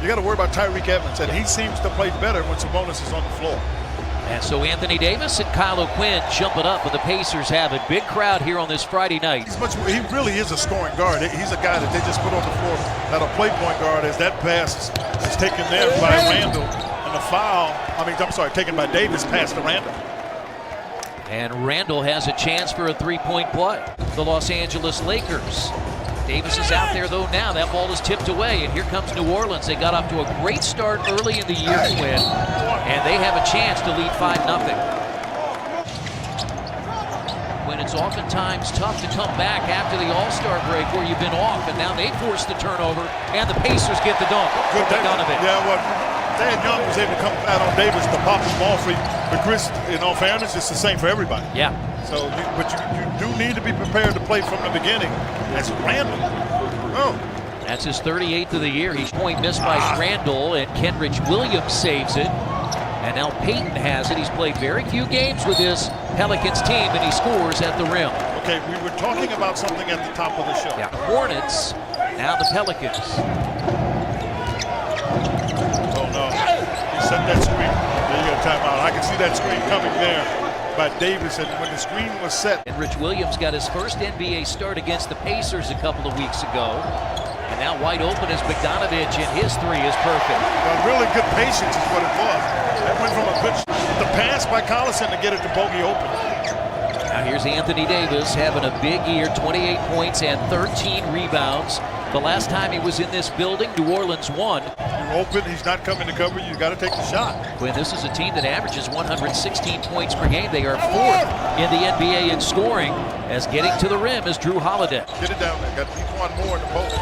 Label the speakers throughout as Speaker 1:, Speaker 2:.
Speaker 1: you got to worry about Tyreke Evans, and he seems to play better when Sabonis is on the floor.
Speaker 2: And so Anthony Davis and Kyle O'Quinn jumping up, and the Pacers have a big crowd here on this Friday night.
Speaker 1: He really is a scoring guard. He's a guy that they just put on the floor that'll play point guard, as that pass is taken there by Randall, and the foul, taken by Davis past to Randall.
Speaker 2: And Randall has a chance for a three-point play. The Los Angeles Lakers. Davis is out there, though, now. That ball is tipped away, and here comes New Orleans. They got off to a great start early in the year to win, and they have a chance to lead 5-0. When it's oftentimes tough to come back after the All-Star break where you've been off, and now they force the turnover, and the Pacers get the dunk.
Speaker 1: Good
Speaker 2: Donovan.
Speaker 1: Yeah, well, Thad Young was able to come out on Davis to pop the ball free, but Chris, in all fairness, it's the same for everybody.
Speaker 2: Yeah.
Speaker 1: So, but you do need to be prepared to play from the beginning. That's Randall. Oh.
Speaker 2: That's his 38th of the year. He's point missed by Randall, and Kenrich Williams saves it. And now Payton has it. He's played very few games with this Pelicans team, and he scores at the rim.
Speaker 1: Okay, we were talking about something at the top of the show.
Speaker 2: Yeah, Hornets, now the Pelicans.
Speaker 1: Oh, no. He set that screen. There you go, timeout. I can see that screen coming there by Davis, and when the screen was set.
Speaker 2: And Rich Williams got his first NBA start against the Pacers a couple of weeks ago. And now wide open is Bogdanovich, and his three is perfect.
Speaker 1: Well, really good patience is what it was. That went from a good the pass by Collison to get it to Bogey open.
Speaker 2: Now here's Anthony Davis having a big year, 28 points and 13 rebounds. The last time he was in this building, New Orleans won.
Speaker 1: You're open, he's not coming to cover you, got to take the shot.
Speaker 2: When this is a team that averages 116 points per game, they are fourth in the NBA in scoring, as getting to the rim is Drew Holiday.
Speaker 1: Get it down there, got E'Twaun Moore in the post.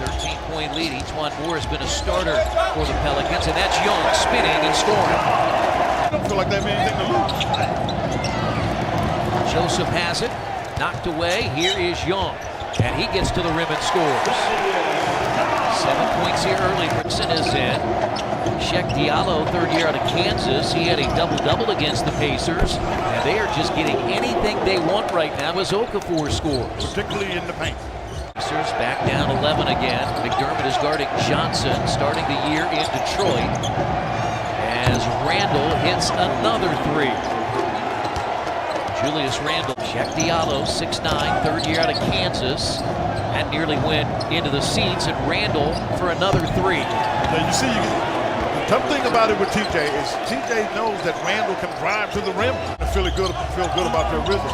Speaker 2: 13-point lead. E'Twaun Moore has been a starter for the Pelicans, and that's Young spinning and scoring.
Speaker 1: I don't feel like they have anything to lose.
Speaker 2: Joseph has it, knocked away. Here is Young, and he gets to the rim and scores. 7 points here early. Rickson is in. Sheck Diallo, third year out of Kansas. He had a double-double against the Pacers, and they are just getting anything they want right now as Okafor scores.
Speaker 1: Particularly in the paint.
Speaker 2: Pacers back down 11 again. McDermott is guarding Johnson, starting the year in Detroit, as Randall hits another three. Julius Randle. Sheck Diallo, 6'9", third year out of Kansas. That nearly went into the seats, and Randall for another three.
Speaker 1: Now you see, the tough thing about it with TJ is TJ knows that Randall can drive to the rim and feel good about their rhythm.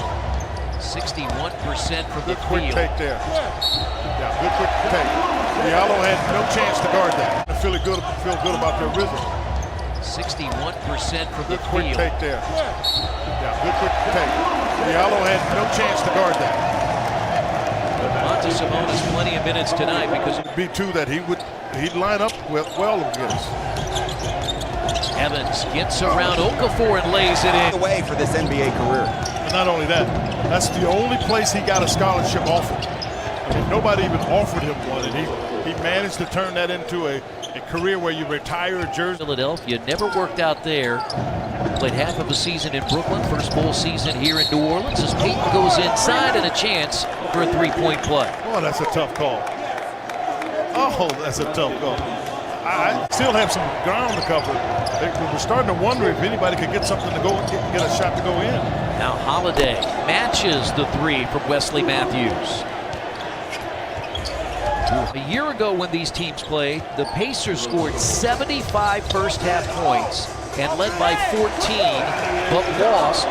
Speaker 2: 61% from the
Speaker 1: Good quick
Speaker 2: field.
Speaker 1: take there. Yeah, good quick take. Diallo had no chance to guard that. Feel good about their rhythm.
Speaker 2: 61% from the
Speaker 1: Good quick
Speaker 2: field.
Speaker 1: take there. Yeah, good quick take. Diallo had no chance to guard that.
Speaker 2: Monte Sabonis plenty of minutes tonight because
Speaker 1: It would be two that he'd line up well against.
Speaker 2: Evans gets around Okafor and lays it in.
Speaker 3: Away for this NBA career.
Speaker 1: And not only that, that's the only place he got a scholarship offered. I mean, nobody even offered him one, and he managed to turn that into a career where you retire a jersey.
Speaker 2: Philadelphia never worked out there. Played half of a season in Brooklyn, first full season here in New Orleans as Payton goes inside and a chance for a three-point play.
Speaker 1: Oh, that's a tough call. Oh, that's a tough call. I still have some ground to cover. We're starting to wonder if anybody could get something to go get a shot to go in.
Speaker 2: Now Holiday matches the three from Wesley Matthews. A year ago when these teams played, the Pacers scored 75 first-half points and led by 14, but lost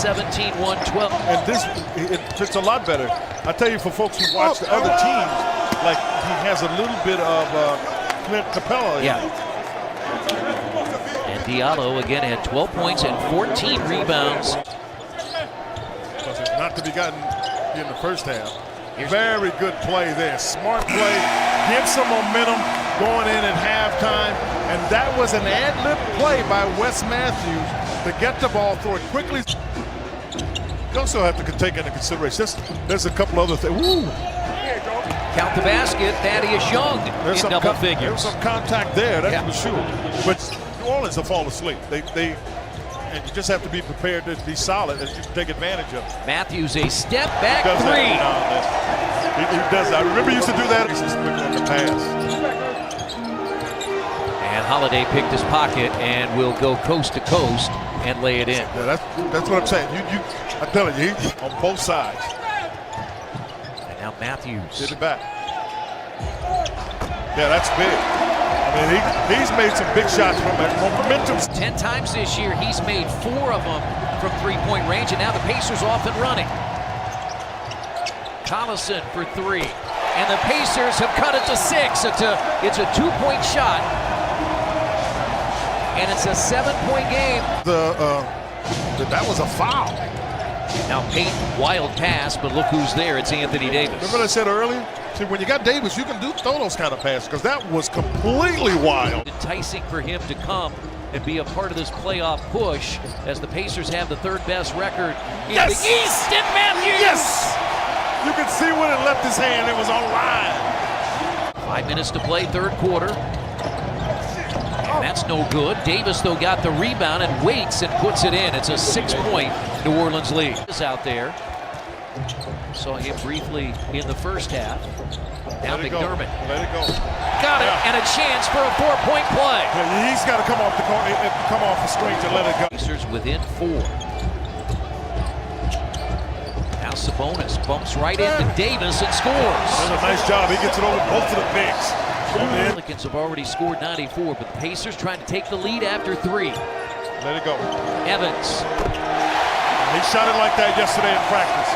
Speaker 2: 117-112.
Speaker 1: And this, it fits a lot better. I tell you, for folks who watch the other teams, like he has a little bit of Clint Capella.
Speaker 2: Yeah. And Diallo again had 12 points and 14 rebounds.
Speaker 1: Because it's not to be gotten in the first half. Very good play there. Smart play. Gives some momentum going in at halftime. And that was an ad-lib play by Wes Matthews to get the ball, throw it quickly. You also have to take into consideration, there's a couple other things. Woo!
Speaker 2: Count the basket, Thaddeus Young in double figures.
Speaker 1: There's some contact there, that's for sure. But New Orleans will fall asleep. And you just have to be prepared to be solid and take advantage of it.
Speaker 2: Matthews, a step back
Speaker 1: He does
Speaker 2: three.
Speaker 1: He does that. I remember he used to do that. He's just quick on the pass.
Speaker 2: Holiday picked his pocket and will go coast to coast and lay it in.
Speaker 1: Yeah, that's what I'm saying. I'm telling you, he's on both sides.
Speaker 2: And now Matthews.
Speaker 1: Get it back. Yeah, that's big. I mean, he's made some big shots from it. Momentum.
Speaker 2: 10 times this year, he's made 4 of them from three-point range, and now the Pacers off and running. Collison for 3, and the Pacers have cut it to 6. It's a 2-point shot, and it's a 7-point game.
Speaker 1: That was a foul.
Speaker 2: Now Payton, wild pass, but look who's there. It's Anthony Davis.
Speaker 1: Remember what I said earlier? See, when you got Davis, you can throw those kind of passes because that was completely wild.
Speaker 2: Enticing for him to come and be a part of this playoff push as the Pacers have the 3rd best record in the East. And Matthews!
Speaker 1: Yes! You can see when it left his hand, it was on line.
Speaker 2: 5 minutes to play, 3rd quarter. And that's no good. Davis, though, got the rebound and waits and puts it in. It's a 6-point New Orleans lead. Is out there. Saw him briefly in the first half. Now McDermott.
Speaker 1: Let it go.
Speaker 2: Got it, and a chance for a 4-point play.
Speaker 1: Yeah, he's got to come off the screen to let it go.
Speaker 2: Pacers within 4. Now Sabonis bumps right into Davis and scores.
Speaker 1: Does a nice job. He gets it over both of the bigs.
Speaker 2: The Pelicans have already scored 94, but the Pacers trying to take the lead after 3.
Speaker 1: Let it go.
Speaker 2: Evans.
Speaker 1: He shot it like that yesterday in practice.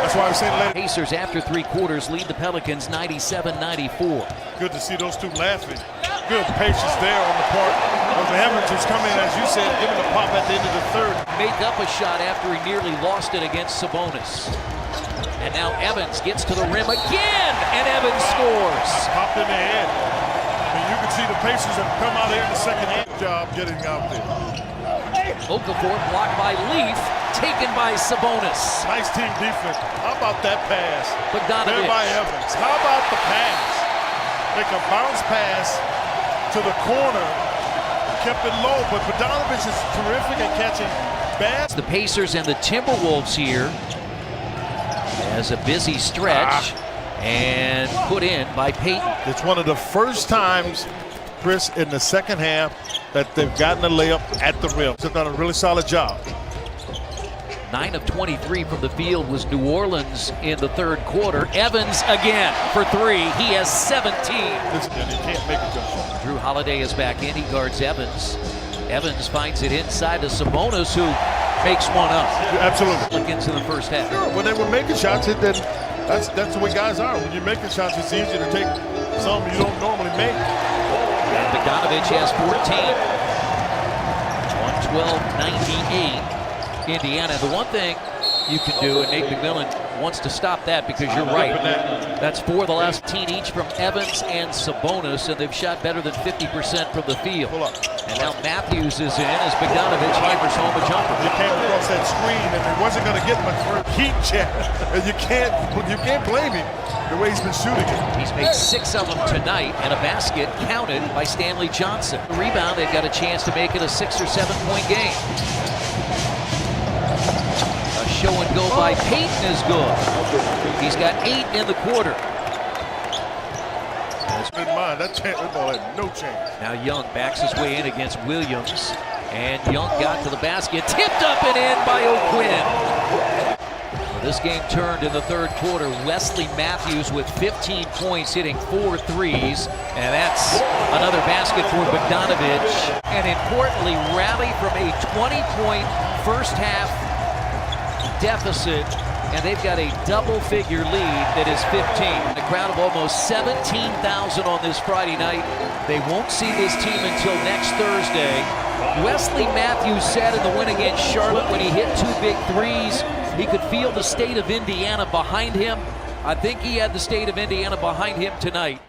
Speaker 1: That's why I was saying let it.
Speaker 2: Pacers after 3 quarters lead the Pelicans 97-94.
Speaker 1: Good to see those two laughing. Good patience there on the part of Evans, who's coming, as you said, giving a pop at the end of the 3rd.
Speaker 2: Make up a shot after he nearly lost it against Sabonis. And now Evans gets to the rim again, and Evans scores.
Speaker 1: Popped in the head. I mean, you can see the Pacers have come out here in the second half. Job getting out there.
Speaker 2: Okafor blocked by Leaf, taken by Sabonis.
Speaker 1: Nice team defense. How about that pass?
Speaker 2: Bogdanovich.
Speaker 1: There by Evans. How about the pass? Make a bounce pass to the corner. Kept it low, but Bogdanovich is terrific at catching bad.
Speaker 2: The Pacers and the Timberwolves here as a busy stretch and put in by Payton.
Speaker 1: It's one of the first times, Chris, in the second half that they've gotten a layup at the rim. They've done a really solid job.
Speaker 2: 9 of 23 from the field was New Orleans in the 3rd quarter. Evans again for 3. He has 17.
Speaker 1: And he can't make a jump shot.
Speaker 2: Drew Holiday is back in. He guards Evans. Evans finds it inside to Sabonis, who makes one up.
Speaker 1: Absolutely.
Speaker 2: Look into the first half.
Speaker 1: Sure, when they were making shots, then that's the way guys are. When you're making shots, it's easier to take some you don't normally make.
Speaker 2: And Bogdanovich has 14. 112-98. Indiana. The one thing you can do, and Nate McMillan wants to stop that because you're right. That's 4 the last 10 each from Evans and Sabonis, and they've shot better than 50% from the field. And now Matthews is in as Bogdanovich hammers home a jumper.
Speaker 1: He came across that screen and he wasn't going to get much for a heat check. You can't blame him the way he's been shooting it.
Speaker 2: He's made 6 of them tonight, and a basket counted by Stanley Johnson. The rebound, they've got a chance to make it a 6 or 7 point game. A show and go by Payton is good. He's got 8 in the quarter.
Speaker 1: In mind, that ball had no chance.
Speaker 2: Now Young backs his way in against Williams, and Young got to the basket, tipped up and in by O'Quinn. This game turned in the 3rd quarter. Wesley Matthews with 15 points, hitting 4 threes, and that's another basket for Bogdanovich. And importantly, rally from a 20-point first half deficit, and they've got a double-figure lead that is 15. A crowd of almost 17,000 on this Friday night. They won't see this team until next Thursday. Wesley Matthews said in the win against Charlotte when he hit 2 big threes, he could feel the state of Indiana behind him. I think he had the state of Indiana behind him tonight.